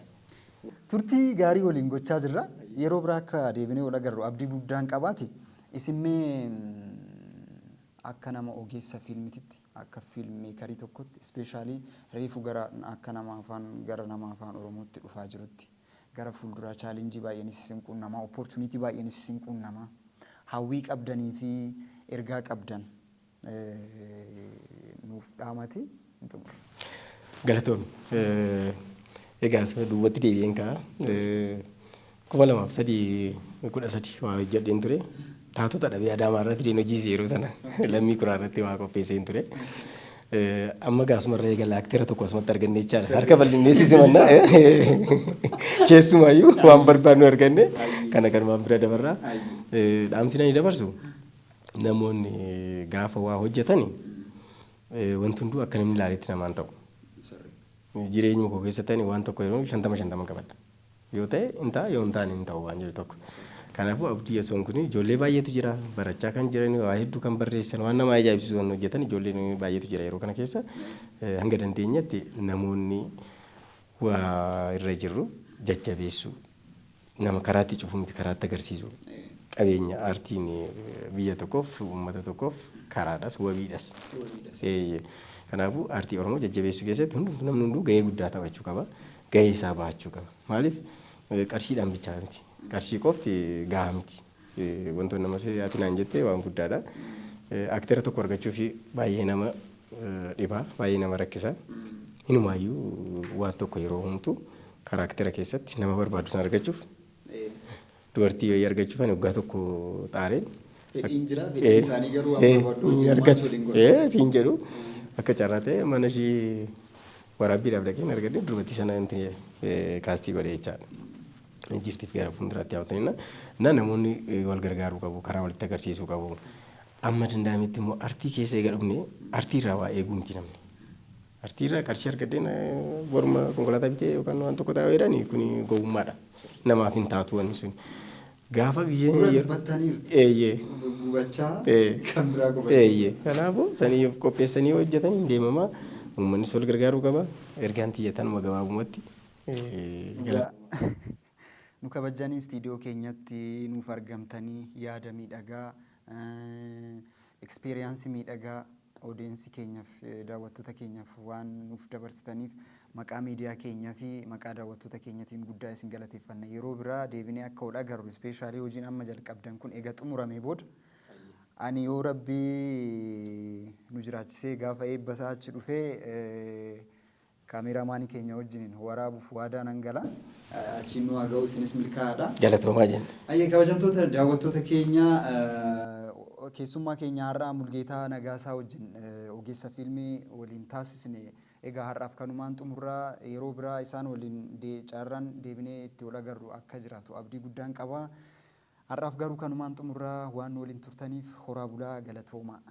S4: Turtii gaarii waliin gochaa jirra. Yeroo biraa akka deebinee wal agarru abdii guddaan qabaate isinmee akka nama ogeessa fiilmititti akka fiilmeekarii tokkotti ispeeshaalii reefu gara akka nama afaan Oromootti dhufaa jirutti gara fuulduraa chaalenjii baay'eenis isin quunnamaa opportunitii baay'eenis isin quunnamaa hawwii qabdanii fi ergaa qabdan nuuf dhaamate hin xumura.
S3: Galatoomii egaa duubatti deebi'een ka'a. 2003 waa hojjedheen ture. Taatota dhabee Adaamaa irratti fideen hojii yeroo sana lammii kuraa irratti waa qopheesseen ture. Amma gaasuma irra eegala akteera tokko asumatti arganne jechaadha. Harka bal'inneessi simannaa keessumaayyuu waan barbaadnu arganne kana waan bira dabarraa. Dhaamsi nani dabarsu namoonni gaafa waa hojjetani wanti hunduu akka namni ilaaletti namaan ta'u. Jireenyuma koo keessatti waan tokko yeroo 50 qabadha. Yoo ta'e intaa yoo hin taane hin ta'u waan jiru tokko. Kanaafuu abdii yesoon kun ijoollee baay'eetu jira barachaa kan jiran waa hedduu kan barreessan waan nama ajaa'ibsiisu waan hojjetan ijoolleen baay'eetu jira yeroo kana keessa hanga dandeenyatti namoonni waa irra jirru jajjabeessu nama karaatti cufu miti karaatti agarsiisu qabeenya aartiin biyya tokkoof uummata tokkoof karaadhas wabiidhas. Kanaafuu aartii Oromoo jajjabeessuu keessatti namni hunduu gahee guddaa taphachuu qaba. Gahee isaa bahachuu qaba. Maaliif qarshiidhaan bichaa miti. Qarshii qofti gahaa miti. Wantoonni nama si'aatiin aan jettee waan guddaadha. Akteera tokko argachuuf baay'ee nama dhibaa, baay'ee nama rakkisa. Inumaayyuu waan tokko yeroo humtu karaa akteera keessatti nama barbaadu sana argachuuf dubartii wayii argachuuf ani waggaa tokko xaareen.
S4: Fedhiin jira, fedhiin isaanii garuu waan barbaadu
S3: argatu. Siin jedhu akka carraa ta'e mana ishii waraabbiidhaaf dhaqeen argadde dubartii sana kaastii godhee jechaadha. Jirtiif gara fuulduraatti yaa'utanidha. Namoonni wal gargaaruu qabu, karaa walitti agarsiisuu qabu. Amma danda'ametti immoo aartii keessa eega dhufne aartii irraa waa eeguu miti namni. Artiirraa qarshii argadeen borma konkolaataa bitee yookaan waan tokko taa'ee jedhanii kun gowwummaadha. Namaaf hin taatu wanni sun. Gaafa biyyeen eeyyee
S4: gubachaa
S3: Ee.
S4: kan biraa gubachaa.
S3: eeyyee kanaafuu sanii of qopheessanii hojjetanii deemamaa uummannis wal gargaaruu qaba. Ergaan xiyyatanuma gabaabumatti.
S4: Nu kabajanii istiidiyoo keenyatti nuuf argamtanii yaada miidhagaa, eksperiiyaansii miidhagaa odeensii keenyaaf daawwattoota keenyaaf waan nuuf dabarsitaniif maqaa miidiyaa keenyaa fi maqaa daawwattoota keenyaatiin guddaa isin galateeffanna. Yeroo biraa deebinee akka ol agarru ispeeshaalii hojiin amma jalqabdan kun eega xumuramee booda ani yoo rabbii nu jiraachisee gaafa eebbasaa achi dhufee kaameraamaanii keenya wajjiniin waraabuuf waadaa nan gala. Achiin nu haa ga'u isinis milkaa'aadha.
S3: Galatoomaa jenna.
S4: Ayyee kabajamtoota daawwattoota keenya keessummaa keenya har'aa Mulgeetaa Nagaasaa wajjin ogeessa fiilmii waliin taasisne egaa har'aaf kanumaan xumurraa yeroo biraa isaan waliin carraan deebinee itti wal agarru akka jiraatu abdii guddaan qaba. Har'aaf garuu kanumaan xumurraa waan waliin turtaniif horaa bulaa galatoomaa.